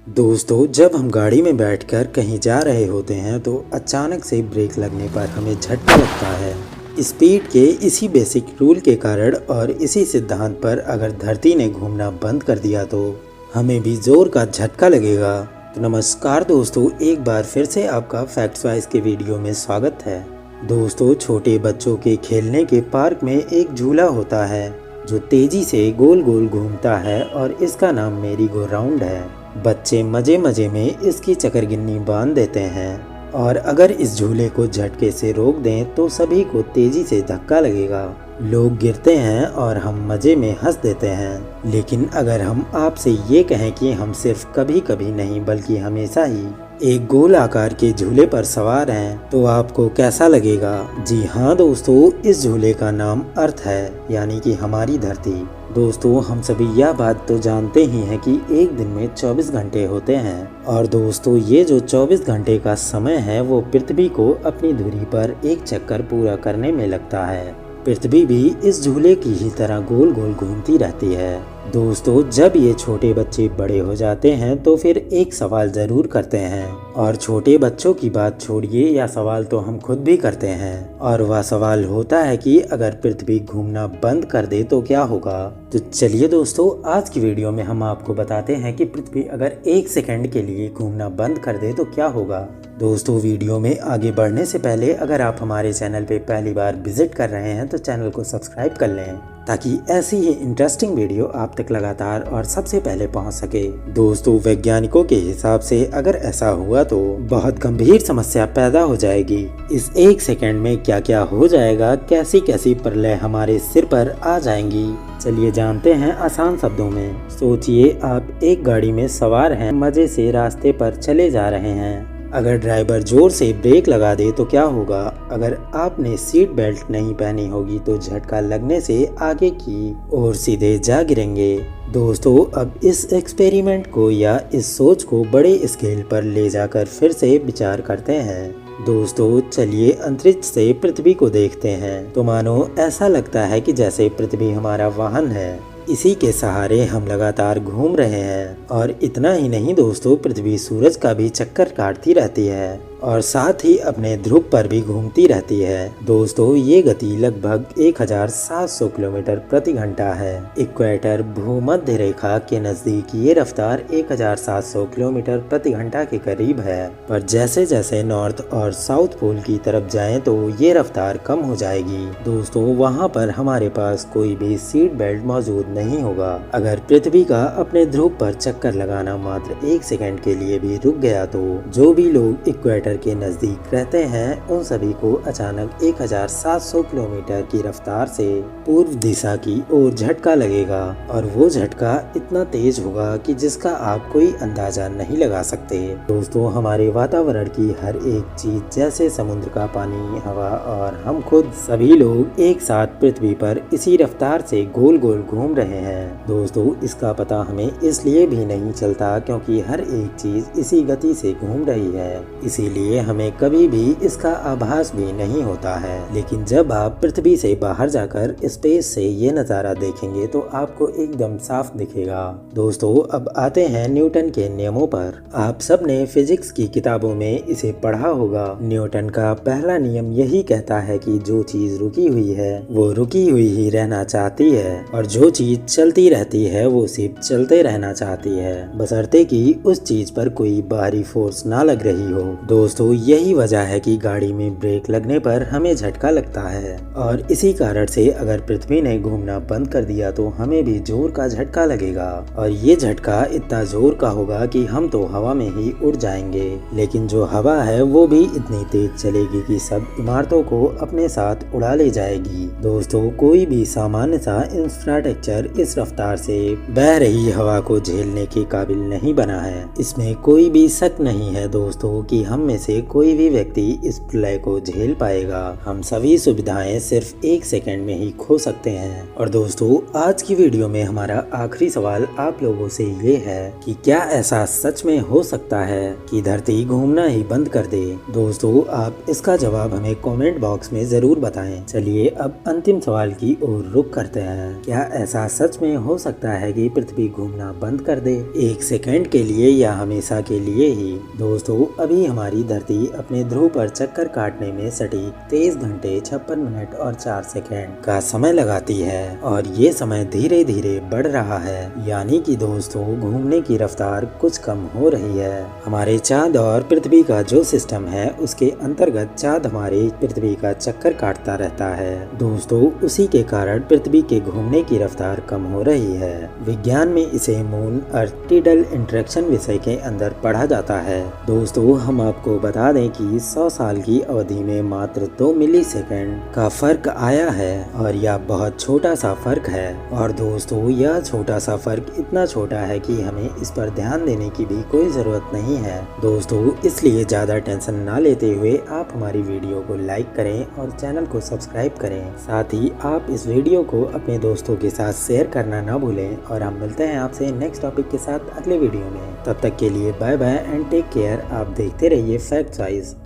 दोस्तों, जब हम गाड़ी में बैठकर कहीं जा रहे होते हैं तो अचानक से ब्रेक लगने पर हमें झटका लगता है। स्पीड के इसी बेसिक रूल के कारण और इसी सिद्धांत पर अगर धरती ने घूमना बंद कर दिया तो हमें भी जोर का झटका लगेगा। तो नमस्कार दोस्तों, एक बार फिर से आपका फैक्ट्स वाइज के वीडियो में स्वागत है। दोस्तों, छोटे बच्चों के खेलने के पार्क में एक झूला होता है जो तेजी से गोल गोल घूमता है और इसका नाम मेरी गो राउंड है। बच्चे मजे मजे में इसकी चकरगिन्नी बांध देते हैं और अगर इस झूले को झटके से रोक दें तो सभी को तेजी से धक्का लगेगा। लोग गिरते हैं और हम मजे में हंस देते हैं। लेकिन अगर हम आपसे ये कहें कि हम सिर्फ कभी कभी नहीं बल्कि हमेशा ही एक गोल आकार के झूले पर सवार हैं तो आपको कैसा लगेगा? जी हाँ दोस्तों, इस झूले का नाम अर्थ है, यानी कि हमारी धरती। दोस्तों, हम सभी यह बात तो जानते ही हैं कि एक दिन में 24 घंटे होते हैं और दोस्तों ये जो 24 घंटे का समय है वो पृथ्वी को अपनी धुरी पर एक चक्कर पूरा करने में लगता है। पृथ्वी भी इस झूले की ही तरह गोल गोल घूमती रहती है। दोस्तों, जब ये छोटे बच्चे बड़े हो जाते हैं तो फिर एक सवाल जरूर करते हैं, और छोटे बच्चों की बात छोड़िए, या सवाल तो हम खुद भी करते हैं। और वह सवाल होता है कि अगर पृथ्वी घूमना बंद कर दे तो क्या होगा। तो चलिए दोस्तों, आज की वीडियो में हम आपको बताते हैं कि पृथ्वी अगर एक सेकंड के लिए घूमना बंद कर दे तो क्या होगा। दोस्तों, वीडियो में आगे बढ़ने से पहले अगर आप हमारे चैनल पे पहली बार विजिट कर रहे हैं तो चैनल को सब्सक्राइब कर लें ताकि ऐसी ही इंटरेस्टिंग वीडियो आप तक लगातार और सबसे पहले पहुंच सके। दोस्तों, वैज्ञानिकों के हिसाब से अगर ऐसा हुआ तो बहुत गंभीर समस्या पैदा हो जाएगी। इस एक सेकंड में क्या क्या हो जाएगा, कैसी कैसी प्रलय हमारे सिर पर आ जाएंगी, चलिए जानते हैं आसान शब्दों में। सोचिए, आप एक गाड़ी में सवार हैं, मजे से रास्ते पर चले जा रहे हैं। अगर ड्राइवर जोर से ब्रेक लगा दे तो क्या होगा? अगर आपने सीट बेल्ट नहीं पहनी होगी तो झटका लगने से आगे की ओर सीधे जा गिरेंगे। दोस्तों, अब इस एक्सपेरिमेंट को या इस सोच को बड़े स्केल पर ले जाकर फिर से विचार करते हैं। दोस्तों, चलिए अंतरिक्ष से पृथ्वी को देखते हैं तो मानो ऐसा लगता है कि जैसे पृथ्वी हमारा वाहन है, इसी के सहारे हम लगातार घूम रहे हैं। और इतना ही नहीं दोस्तों, पृथ्वी सूरज का भी चक्कर काटती रहती है और साथ ही अपने ध्रुव पर भी घूमती रहती है। दोस्तों, ये गति लगभग 1700 किलोमीटर प्रति घंटा है। इक्वेटर भूमध्य रेखा के नजदीक ये रफ्तार 1700 किलोमीटर प्रति घंटा के करीब है, पर जैसे जैसे नॉर्थ और साउथ पोल की तरफ जाएं तो ये रफ्तार कम हो जाएगी। दोस्तों, वहाँ पर हमारे पास कोई भी सीट बेल्ट मौजूद नहीं होगा। अगर पृथ्वी का अपने ध्रुव पर चक्कर लगाना मात्र एक सेकंड के लिए भी रुक गया तो जो भी लोग इक्वेटर के नजदीक रहते हैं उन सभी को अचानक 1700 किलोमीटर की रफ्तार से पूर्व दिशा की ओर झटका लगेगा, और वो झटका इतना तेज होगा कि जिसका आप कोई अंदाजा नहीं लगा सकते। दोस्तों, हमारे वातावरण की हर एक चीज जैसे समुद्र का पानी, हवा और हम खुद सभी लोग एक साथ पृथ्वी पर इसी रफ्तार से गोल गोल घूम रहे हैं। दोस्तों, इसका पता हमें इसलिए भी नहीं चलता क्योंकि हर एक चीज इसी गति से घूम रही है, इसीलिए हमें कभी भी इसका आभास भी नहीं होता है। लेकिन जब आप पृथ्वी से बाहर जाकर स्पेस से ये नज़ारा देखेंगे तो आपको एकदम साफ दिखेगा। दोस्तों, अब आते हैं न्यूटन के नियमों पर। आप सब ने फिजिक्स की किताबों में इसे पढ़ा होगा। न्यूटन का पहला नियम यही कहता है कि जो चीज रुकी हुई है वो रुकी हुई ही रहना चाहती है, और जो चीज चलती रहती है वो सिर्फ चलते रहना चाहती है, बशर्ते कि उस चीज पर कोई बाहरी फोर्स ना लग रही हो। दोस्तों, यही वजह है कि गाड़ी में ब्रेक लगने पर हमें झटका लगता है, और इसी कारण से अगर पृथ्वी ने घूमना बंद कर दिया तो हमें भी जोर का झटका लगेगा, और ये झटका इतना जोर का होगा कि हम तो हवा में ही उड़ जाएंगे। लेकिन जो हवा है वो भी इतनी तेज चलेगी कि सब इमारतों को अपने साथ उड़ा ले जाएगी। दोस्तों, कोई भी सामान्य सा इंफ्रास्ट्रक्चर इस रफ्तार से बह रही हवा को झेलने के काबिल नहीं बना है। इसमें कोई भी शक नहीं है दोस्तों कि हम में से कोई भी व्यक्ति इस प्रलय को झेल पाएगा। हम सभी सुविधाएं सिर्फ 1 सेकंड में ही खो सकते हैं। और दोस्तों, आज की वीडियो में हमारा आखिरी सवाल आप लोगों से ये है कि क्या ऐसा सच में हो सकता है कि धरती घूमना ही बंद कर दे। दोस्तों, आप इसका जवाब हमें कमेंट बॉक्स में जरूर बताएं। चलिए अब अंतिम सवाल की ओर रुख करते हैं। क्या ऐसा सच में हो सकता है कि पृथ्वी घूमना बंद कर दे, 1 सेकंड के लिए या हमेशा के लिए ही। दोस्तों, अभी हमारी धरती अपने ध्रुव पर चक्कर काटने में सटीक 23 घंटे 56 मिनट और 4 सेकंड का समय लगाती है और ये समय धीरे धीरे बढ़ रहा है, यानी कि दोस्तों घूमने की रफ्तार कुछ कम हो रही है। हमारे चाँद और पृथ्वी का जो सिस्टम है उसके अंतर्गत चाँद हमारे पृथ्वी का चक्कर काटता रहता है। दोस्तों, उसी के कारण पृथ्वी के घूमने की रफ्तार कम हो रही है। विज्ञान में इसे मून अर्थ टाइडल इंटरेक्शन विषय के अंदर पढ़ा जाता है। दोस्तों, हम आपको बता दें कि 100 साल की अवधि में मात्र 2 मिलीसेकंड का फर्क आया है और यह बहुत छोटा सा फर्क है। और दोस्तों, यह छोटा सा फर्क इतना छोटा है कि हमें इस पर ध्यान देने की भी कोई जरूरत नहीं है। दोस्तों, इसलिए ज्यादा टेंशन ना लेते हुए आप हमारी वीडियो को लाइक करें और चैनल को सब्सक्राइब करें। साथ ही आप इस वीडियो को अपने दोस्तों के साथ शेयर करना ना भूलें और हम मिलते हैं आपसे नेक्स्ट टॉपिक के साथ अगले वीडियो में। तब तक के लिए bye bye and take care. आप देखते रहिए फैक्ट वाइज।